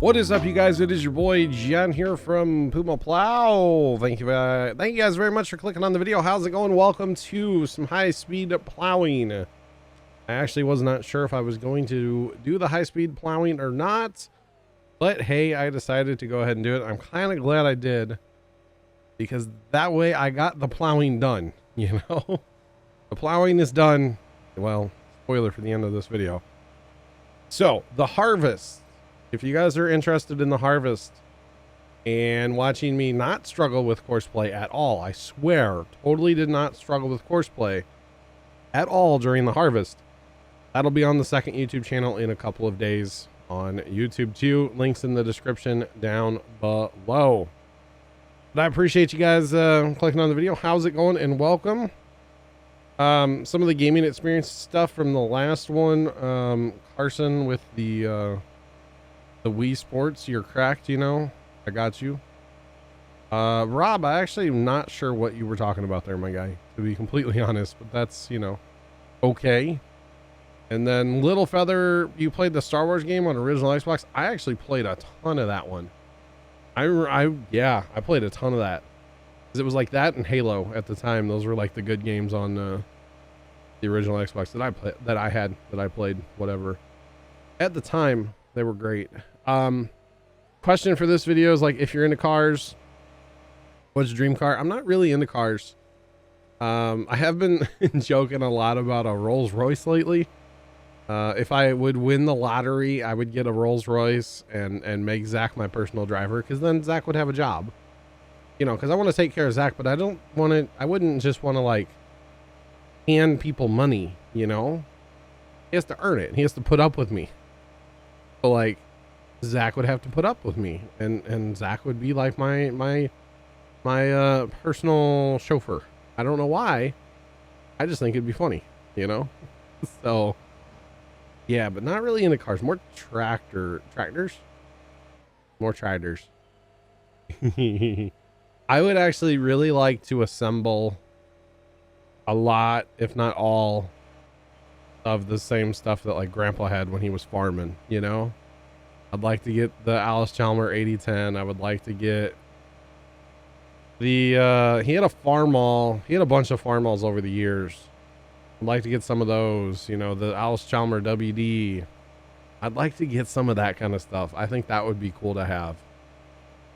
What is up, you guys? It is your boy Jen here from Puma Plow. Thank you guys very much for clicking on the video. How's it going? Welcome to some high-speed plowing. I actually was not sure if I was going to do the high-speed plowing or not, but hey, I decided to go ahead and do it. I'm kind of glad I did, because that way I got the plowing done. You know, the plowing is done. Well, spoiler for the end of this video. So the harvest. If you guys are interested in the harvest and watching me not struggle with courseplay at all, I swear, totally did not struggle with courseplay at all during the harvest. That'll be on the second YouTube channel in a couple of days on YouTube too. Links in the description down below. But I appreciate you guys clicking on the video. How's it going? And welcome. Some of the gaming experience stuff from the last one. Carson with the Wii Sports, you're cracked, you know. I got you. Rob, I actually am not sure what you were talking about there, my guy, to be completely honest, but that's, you know, okay. And then Little Feather, you played the Star Wars game on original Xbox. I actually played a ton of that one. Yeah, I played a ton of that. It was like that and Halo at the time. Those were like the good games on the original Xbox that I played, whatever. At the time, they were great. Question for this video is, like, if you're into cars, what's your dream car? I'm not really into cars. I have been joking a lot about a Rolls Royce lately. If I would win the lottery, I would get a Rolls Royce and make Zach my personal driver, because then Zach would have a job, you know, because I want to take care of Zach, but I wouldn't just want to like hand people money, you know. He has to earn it. He has to put up with me. So like, Zach would have to put up with me, and Zach would be like my personal chauffeur. I don't know why. I just think it'd be funny, you know. So yeah, but not really into cars. More tractors. More tractors. I would actually really like to assemble a lot, if not all, of the same stuff that like Grandpa had when he was farming, you know. I'd like to get the Alice Chalmer 8010. I would like to get the he had a Farmall. He had a bunch of Farmalls over the years. I'd like to get some of those, you know, the Alice Chalmer WD. I'd like to get some of that kind of stuff. I think that would be cool to have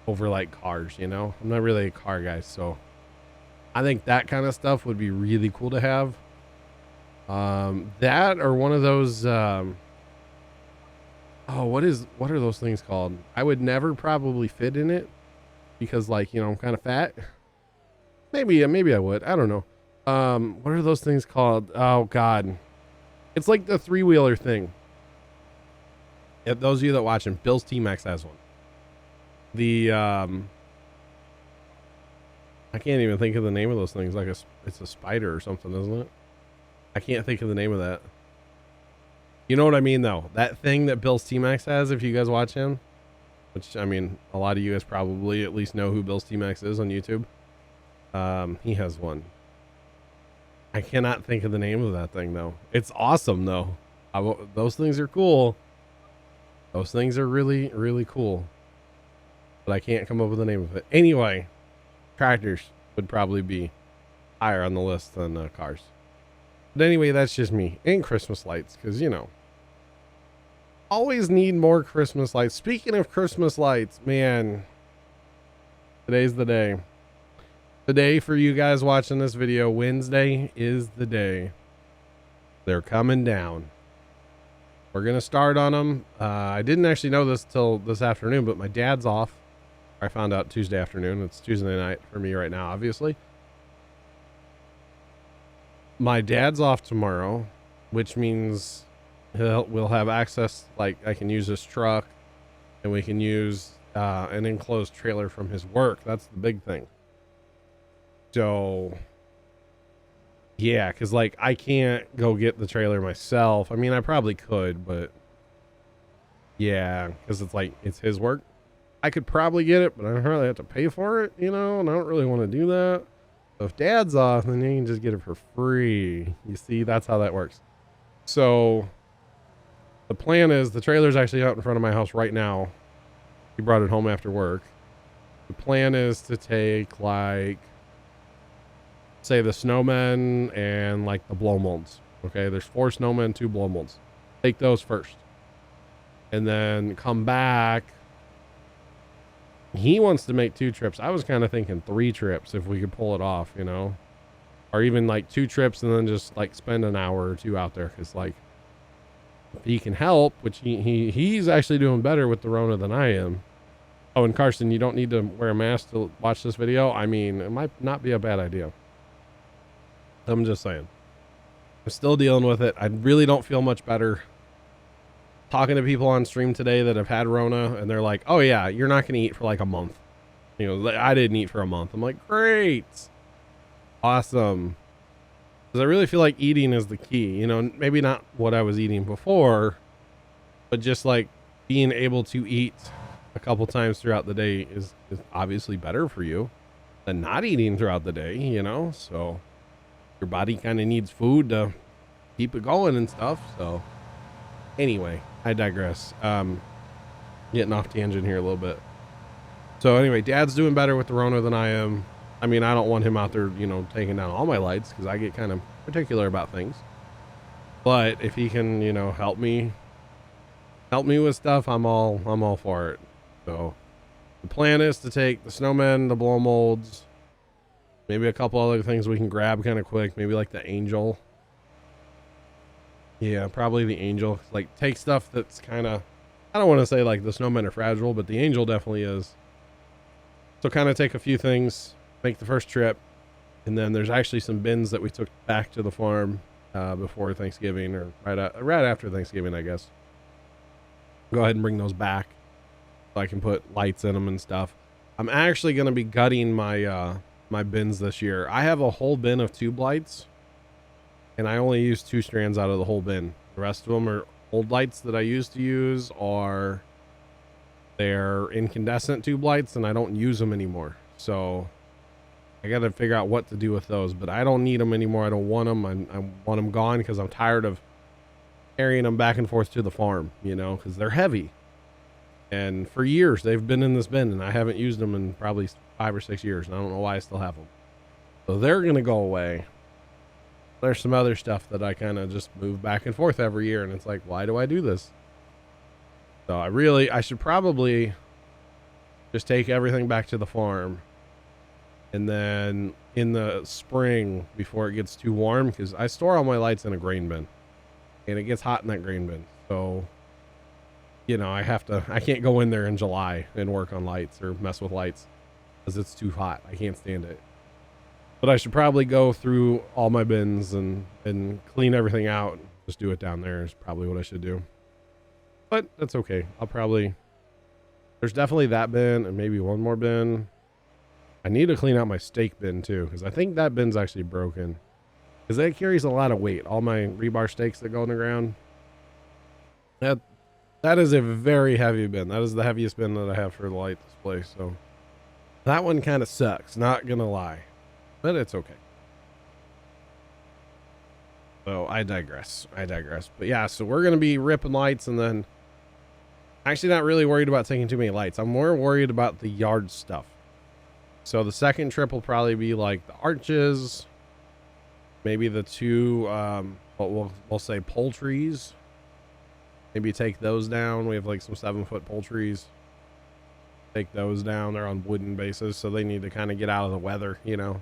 over like cars, you know. I'm not really a car guy, so I think that kind of stuff would be really cool to have. That or one of those oh, what are those things called? I would never probably fit in it because, like, you know, I'm kind of fat. Maybe I would. I don't know. What are those things called? Oh God. It's like the 3-wheeler thing. If those of you that watching, Bill's T-Max has one. The I can't even think of the name of those things. Like it's a spider or something, isn't it? I can't think of the name of that. You know what I mean, though? That thing that Bill's T-Max has, if you guys watch him, which, I mean, a lot of you guys probably at least know who Bill's T-Max is on YouTube. He has one. I cannot think of the name of that thing, though. It's awesome, though. Those things are cool. Those things are really, really cool. But I can't come up with the name of it. Anyway, tractors would probably be higher on the list than cars. But anyway, that's just me. And Christmas lights, because, you know, always need more Christmas lights. Speaking of Christmas lights, man, today's the day. The day for you guys watching this video, Wednesday is the day. They're coming down. We're going to start on them. I didn't actually know this till this afternoon, but my dad's off. I found out Tuesday afternoon. It's Tuesday night for me right now, obviously. My dad's off tomorrow, which means we'll have access, like I can use his truck and we can use an enclosed trailer from his work. That's the big thing. So yeah, because like I can't go get the trailer myself. I mean, I probably could, but yeah, because it's like it's his work. I could probably get it, but I don't really have to pay for it, you know, and I don't really want to do that. So if dad's off, then you can just get it for free. You see, that's how that works. So the plan is the trailer's actually out in front of my house right now. He brought it home after work. The plan is to take, like, say the snowmen and like the blow molds. Okay, there's 4 snowmen, 2 blow molds. Take those first. And then come back. He wants to make 2 trips. I was kind of thinking 3 trips if we could pull it off, you know, or even like 2 trips and then just like spend an hour or 2 out there. Cause like if he can help, which he's actually doing better with the Rona than I am. Oh, and Carson, you don't need to wear a mask to watch this video. I mean, it might not be a bad idea. I'm just saying. I'm still dealing with it. I really don't feel much better. Talking to people on stream today that have had Rona, and they're like, oh yeah, you're not going to eat for like a month. You know, I didn't eat for a month. I'm like, great. Awesome. Because I really feel like eating is the key. You know, maybe not what I was eating before, but just like being able to eat a couple times throughout the day is obviously better for you than not eating throughout the day, you know? So your body kind of needs food to keep it going and stuff. So anyway, I digress. Getting off tangent here a little bit. So anyway, Dad's doing better with the Rona than I am. I mean, I don't want him out there, you know, taking down all my lights because I get kind of particular about things. But if he can, you know, help me with stuff, I'm all for it. So the plan is to take the snowmen, the blow molds, maybe a couple other things we can grab kind of quick. Maybe like the angel. Yeah, probably the angel. Like take stuff that's kind of, I don't want to say like the snowmen are fragile, but the angel definitely is. So kind of take a few things, make the first trip. And then there's actually some bins that we took back to the farm before Thanksgiving, or right after Thanksgiving, I guess. Go ahead and bring those back so I can put lights in them and stuff. I'm actually going to be gutting my my bins this year. I have a whole bin of tube lights, and I only use 2 strands out of the whole bin. The rest of them are old lights that I used to use, or they're incandescent tube lights, and I don't use them anymore. So I got to figure out what to do with those, but I don't need them anymore. I don't want them. I want them gone because I'm tired of carrying them back and forth to the farm, you know, because they're heavy. And for years they've been in this bin, and I haven't used them in probably 5 or 6 years, and I don't know why I still have them. So they're going to go away. There's some other stuff that I kind of just move back and forth every year, and it's like, why do I do this? So I should probably just take everything back to the farm, and then in the spring before it gets too warm, because I store all my lights in a grain bin, and it gets hot in that grain bin. So, you know, I can't go in there in July and work on lights or mess with lights because it's too hot. I can't stand it. But I should probably go through all my bins and clean everything out. Just do it down there is probably what I should do. But that's okay. There's definitely that bin and maybe one more bin. I need to clean out my steak bin too, because I think that bin's actually broken. Because that carries a lot of weight. All my rebar steaks that go in the ground. That is a very heavy bin. That is the heaviest bin that I have for the light display. So that one kind of sucks, not gonna lie. But it's okay. So I digress. But yeah, so we're going to be ripping lights, and then actually not really worried about taking too many lights. I'm more worried about the yard stuff. So the second trip will probably be like the arches, maybe the 2, we'll say poultries. Maybe take those down. We have like some 7-foot poultries. Take those down. They're on wooden bases, so they need to kind of get out of the weather, you know.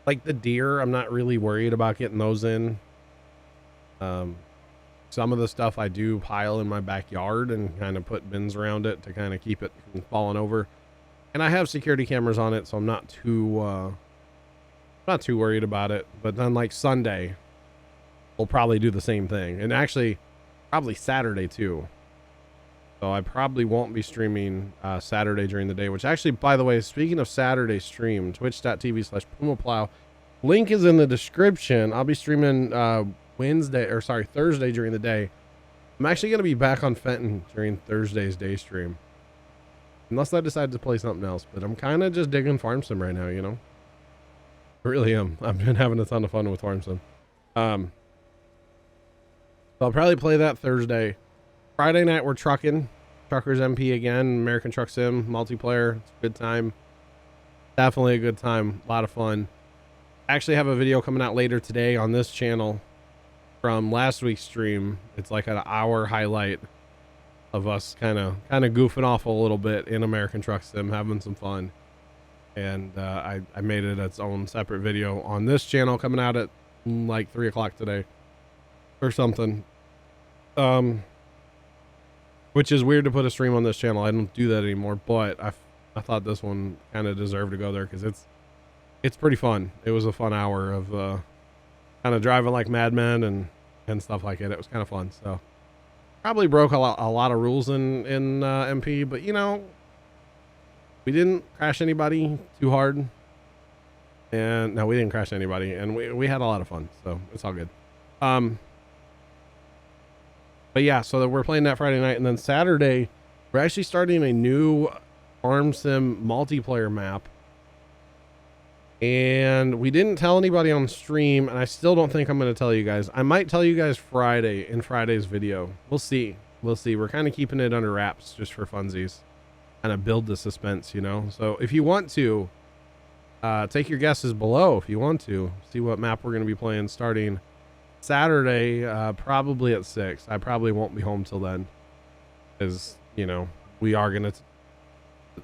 Like the deer, I'm not really worried about getting those in. Some of the stuff I do pile in my backyard and kind of put bins around it to kind of keep it from falling over. And I have security cameras on it, so I'm not too worried about it. But then like Sunday, we'll probably do the same thing. And actually, probably Saturday too. So I probably won't be streaming Saturday during the day, which actually, by the way, speaking of Saturday stream, twitch.tv/PumaPlow. Link is in the description. I'll be streaming Thursday during the day. I'm actually going to be back on Fenton during Thursday's day stream. Unless I decide to play something else, but I'm kind of just digging Farm Sim right now, you know? I really am. I've been having a ton of fun with Farm Sim. So I'll probably play that Thursday. Friday night, we're trucking. Truckers MP again, American Truck Sim multiplayer. It's a good time. Definitely a good time. A lot of fun. I actually have a video coming out later today on this channel from last week's stream. It's like an hour highlight of us kind of goofing off a little bit in American Truck Sim, having some fun. And I made it its own separate video on this channel coming out at like 3 o'clock today or something. Which is weird to put a stream on this channel. I don't do that anymore, but I thought this one kind of deserved to go there because it's pretty fun. It was a fun hour of kind of driving like madmen and stuff like it. It was kind of fun. So probably broke a lot of rules in MP, but you know, we didn't crash anybody too hard. And no, we didn't crash anybody, and we had a lot of fun, so it's all good. But yeah, so we're playing that Friday night, and then Saturday we're actually starting a new farm sim multiplayer map. And we didn't tell anybody on stream, and I still don't think I'm going to tell you guys. I might tell you guys Friday in Friday's video. We'll see. We'll see. We're kind of keeping it under wraps just for funsies. Kind of build the suspense, you know? So if you want to, take your guesses below if you want to. See what map we're going to be playing starting Saturday, probably at 6. I probably won't be home till then. Because, you know, we are going to...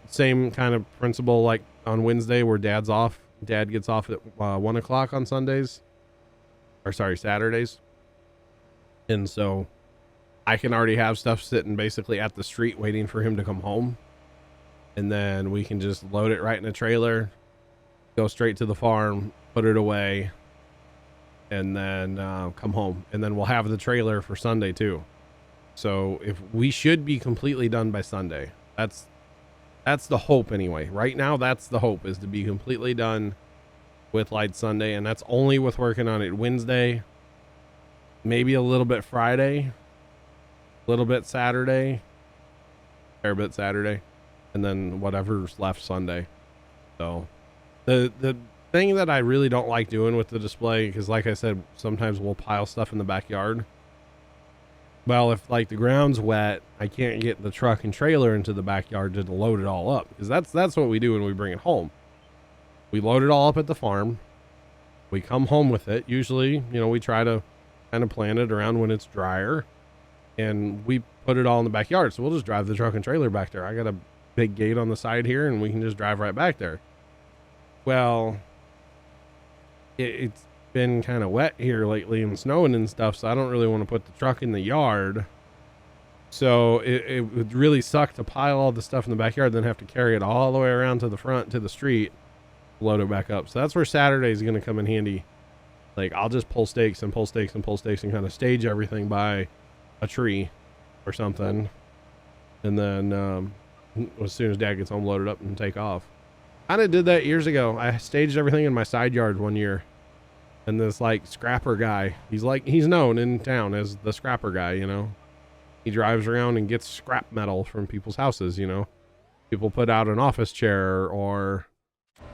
Same kind of principle like on Wednesday where Dad's off. Dad gets off at 1 o'clock on Sundays, or sorry, Saturdays. And so I can already have stuff sitting basically at the street waiting for him to come home. And then we can just load it right in a trailer, go straight to the farm, put it away, and then come home. And then we'll have the trailer for Sunday too. So if we should be completely done by Sunday, that's the hope anyway. Right now, that's the hope, is to be completely done with Light Sunday. And that's only with working on it Wednesday, maybe a little bit Friday, a little bit Saturday, a fair bit Saturday, and then whatever's left Sunday. So the thing that I really don't like doing with the display, because like I said, sometimes we'll pile stuff in the backyard. Well, if like the ground's wet, I can't get the truck and trailer into the backyard to load it all up, because that's what we do when we bring it home. We load it all up at the farm. We come home with it. Usually, you know, we try to kind of plan it around when it's drier, and we put it all in the backyard. So we'll just drive the truck and trailer back there. I got a big gate on the side here, and we can just drive right back there. Well, it's been kind of wet here lately and snowing and stuff, so I don't really want to put the truck in the yard. So it would really suck to pile all the stuff in the backyard, then have to carry it all the way around to the front to the street, load it back up. So that's where Saturday is going to come in handy. Like, I'll just pull stakes and pull stakes and pull stakes and kind of stage everything by a tree or something, and then as soon as Dad gets home, load it up and take off. Kind of did that years ago. I staged everything in my side yard one year. And this like scrapper guy, he's known in town as the scrapper guy, you know. He drives around and gets scrap metal from people's houses, you know. People put out an office chair or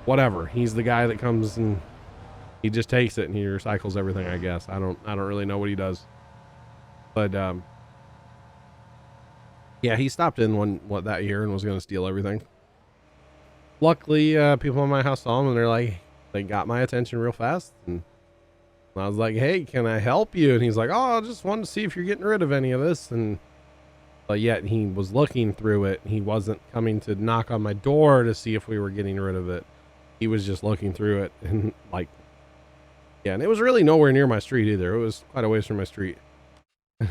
whatever. He's the guy that comes and he just takes it and he recycles everything, I guess. I don't really know what he does. But yeah, he stopped in that year and was going to steal everything. Luckily, people in my house saw him and they're like, they got my attention real fast, and I was like, hey, can I help you? And he's like, oh, I just wanted to see if you're getting rid of any of this. But yet he was looking through it. He wasn't coming to knock on my door to see if we were getting rid of it. He was just looking through it, and like, yeah, and it was really nowhere near my street either. It was quite a ways from my street.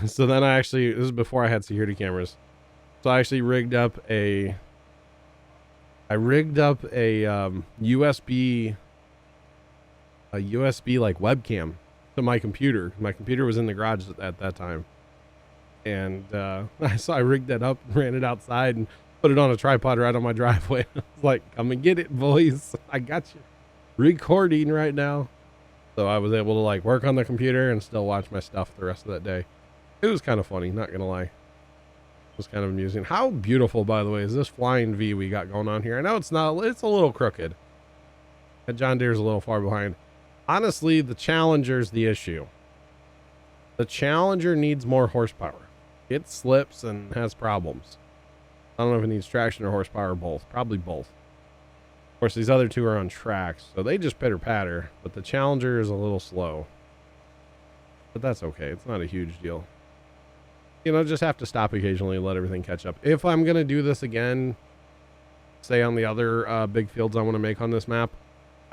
So then this is before I had security cameras. So I actually rigged up a USB like webcam to my computer. My computer was in the garage at that time, and I rigged that up, ran it outside, and put it on a tripod right on my driveway. I was like, come and get it, boys. I got you recording right now. So I was able to like work on the computer and still watch my stuff the rest of that day. It was kind of funny, not gonna lie. It was kind of amusing. How beautiful, by the way, is this flying V we got going on here? I know it's a little crooked. That John Deere's a little far behind. Honestly, the Challenger's the issue. The Challenger needs more horsepower. It slips and has problems. I don't know if it needs traction or horsepower or both. Probably both. Of course, these other two are on tracks, so they just pitter patter, but the Challenger is a little slow. But that's okay. It's not a huge deal. You know, just have to stop occasionally and let everything catch up. If I'm going to do this again, say on the other big fields I want to make on this map,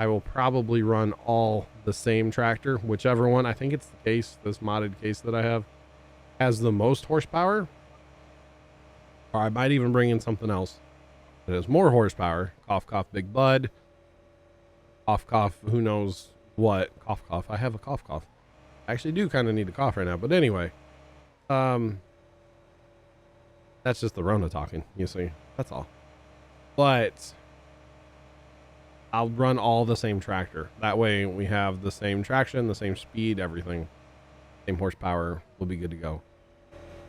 I will probably run all the same tractor, whichever one. I think it's the case, this modded case that I have, has the most horsepower. Or I might even bring in something else that has more horsepower. Cough, cough, big bud. Cough, cough, who knows what. Cough, cough. I have a cough, cough. I actually do kind of need a cough right now, but anyway. That's just the Rona talking, you see. That's all. But I'll run all the same tractor. That way we have the same traction, the same speed, everything. Same horsepower. We'll be good to go.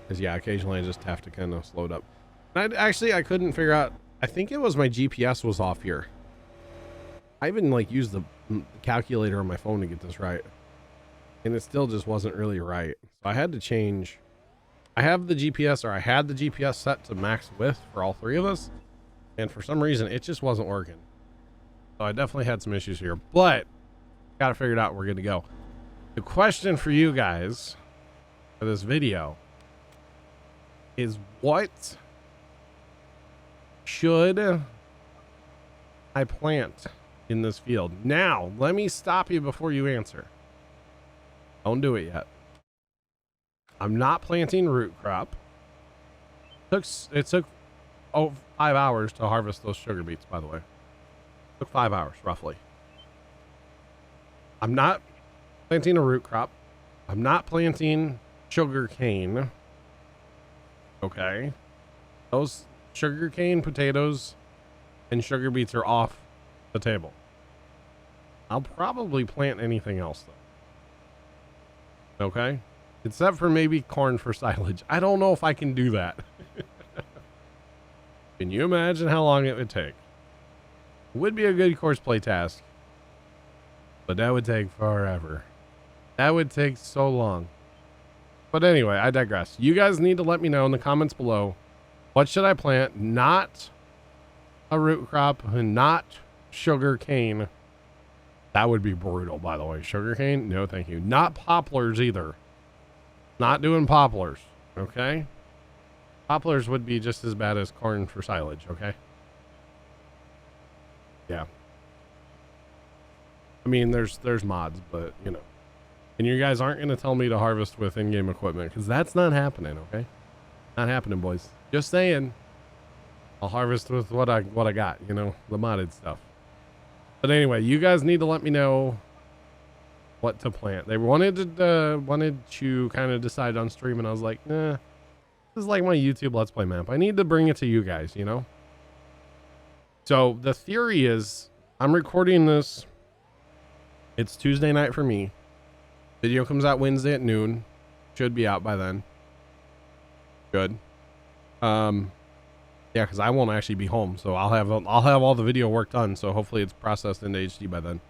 Because, yeah, occasionally I just have to kind of slow it up. And I couldn't figure out. I think it was my GPS was off here. I even, like, used the calculator on my phone to get this right. And it still just wasn't really right. So I had to change. I have the GPS, or I had the GPS set to max width for all three of us. And for some reason, it just wasn't working. So I definitely had some issues here. But, got it figured out. We're good to go. The question for you guys for this video is, what should I plant in this field? Now, let me stop you before you answer. Don't do it yet. I'm not planting root crop. It took 5 hours to harvest those sugar beets, by the way. It took 5 hours, roughly. I'm not planting a root crop. I'm not planting sugar cane. Okay. Those sugar cane, potatoes, and sugar beets are off the table. I'll probably plant anything else, though. Okay? Except for maybe corn for silage. I don't know if I can do that. Can you imagine how long it would take? It would be a good courseplay task. But that would take forever. That would take so long. But anyway, I digress. You guys need to let me know in the comments below. What should I plant? Not a root crop and not sugar cane. That would be brutal, by the way. Sugar cane? No, thank you. Not poplars either. Not doing poplars. Okay? Poplars would be just as bad as corn for silage. Okay? Yeah. I mean, there's mods, but, you know. And you guys aren't going to tell me to harvest with in-game equipment, because that's not happening, okay? Not happening, boys. Just saying. I'll harvest with what I got, you know, the modded stuff. But anyway, you guys need to let me know what to plant. They wanted to kind of decide on stream, and I was like, nah, this is like my YouTube Let's Play map. I need to bring it to you guys, you know? So the theory is, I'm recording this. It's Tuesday night for me. Video comes out Wednesday at noon. Should be out by then. Good. Yeah, because I won't actually be home, so I'll have all the video work done. So hopefully it's processed into HD by then.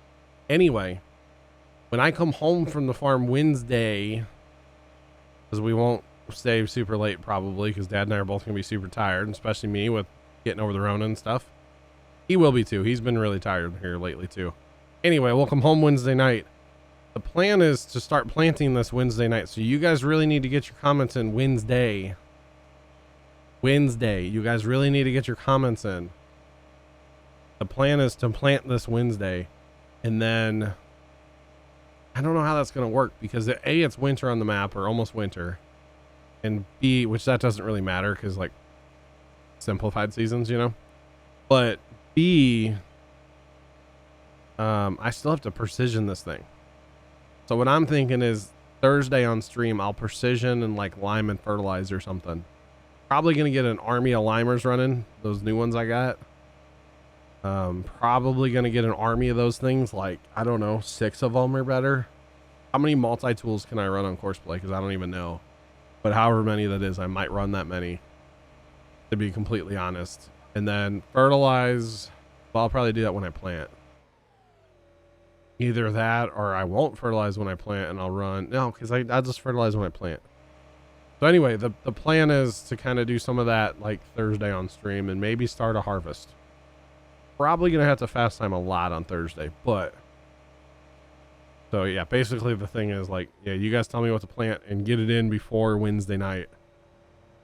Anyway, when I come home from the farm Wednesday, because we won't stay super late probably, because Dad and I are both gonna be super tired, especially me with getting over the Rona and stuff. He will be too. He's been really tired here lately too. Anyway, we'll come home Wednesday night. The plan is to start planting this Wednesday night. So you guys really need to get your comments in Wednesday. You guys really need to get your comments in. The plan is to plant this Wednesday. And then I don't know how that's going to work, because A, it's winter on the map, or almost winter. And B, which that doesn't really matter, because like simplified seasons, you know. But B, I still have to precision this thing. So what I'm thinking is Thursday on stream, I'll precision and like lime and fertilize or something. Probably going to get an army of limers running, those new ones I got. Probably going to get an army of those things, like, I don't know, 6 of them or better. How many multi-tools can I run on Courseplay? Because I don't even know. But however many that is, I might run that many, to be completely honest. And then fertilize, well, I'll probably do that when I plant. Either that, or I won't fertilize when I plant, and I'll run. No, because I'll just fertilize when I plant. So anyway, the plan is to kind of do some of that like Thursday on stream and maybe start a harvest. Probably going to have to fast time a lot on Thursday, but so yeah, basically the thing is like, yeah, you guys tell me what to plant and get it in before Wednesday night.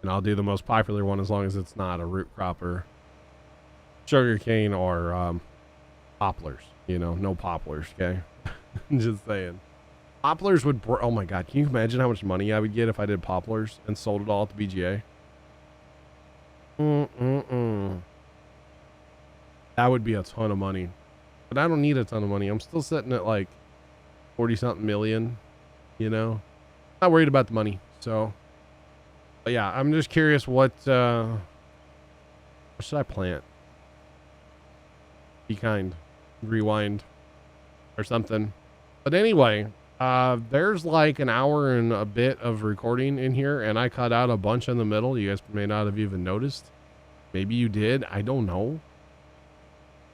And I'll do the most popular one as long as it's not a root crop or sugarcane or poplars, you know, no poplars. Okay. Just saying. Poplars would, oh my God, can you imagine how much money I would get if I did poplars and sold it all at the BGA? That would be a ton of money, but I don't need a ton of money. I'm still sitting at like 40 something million, you know, not worried about the money. So, but yeah, I'm just curious what should I plant? Be kind, rewind or something. But anyway, there's like an hour and a bit of recording in here, and I cut out a bunch in the middle. You guys may not have even noticed. Maybe you did. I don't know.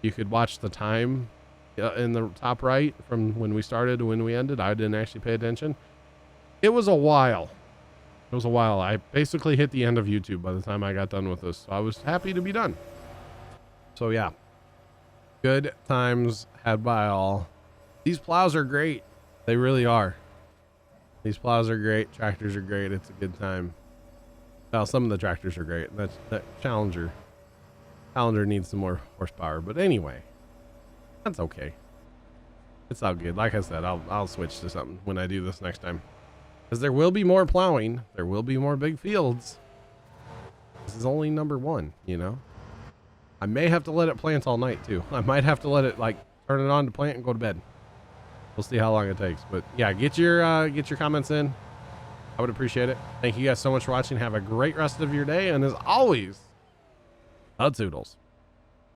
You could watch the time in the top right from when we started to when we ended. I didn't actually pay attention. It was a while. It was a while. I basically hit the end of YouTube by the time I got done with this. So I was happy to be done. So yeah, good times had by all. These plows are great. They really are. These plows are great. Tractors are great. It's a good time. Well, some of the tractors are great. That Challenger needs some more horsepower, but anyway, that's okay. It's all good. Like I said, I'll switch to something when I do this next time, because there will be more plowing. There will be more big fields. This is only number one, you know. I may have to let it plant all night too. I might have to let it like turn it on to plant and go to bed. We'll see how long it takes, but yeah, get your comments in. I would appreciate it. Thank you guys so much for watching. Have a great rest of your day, and as always, toodles.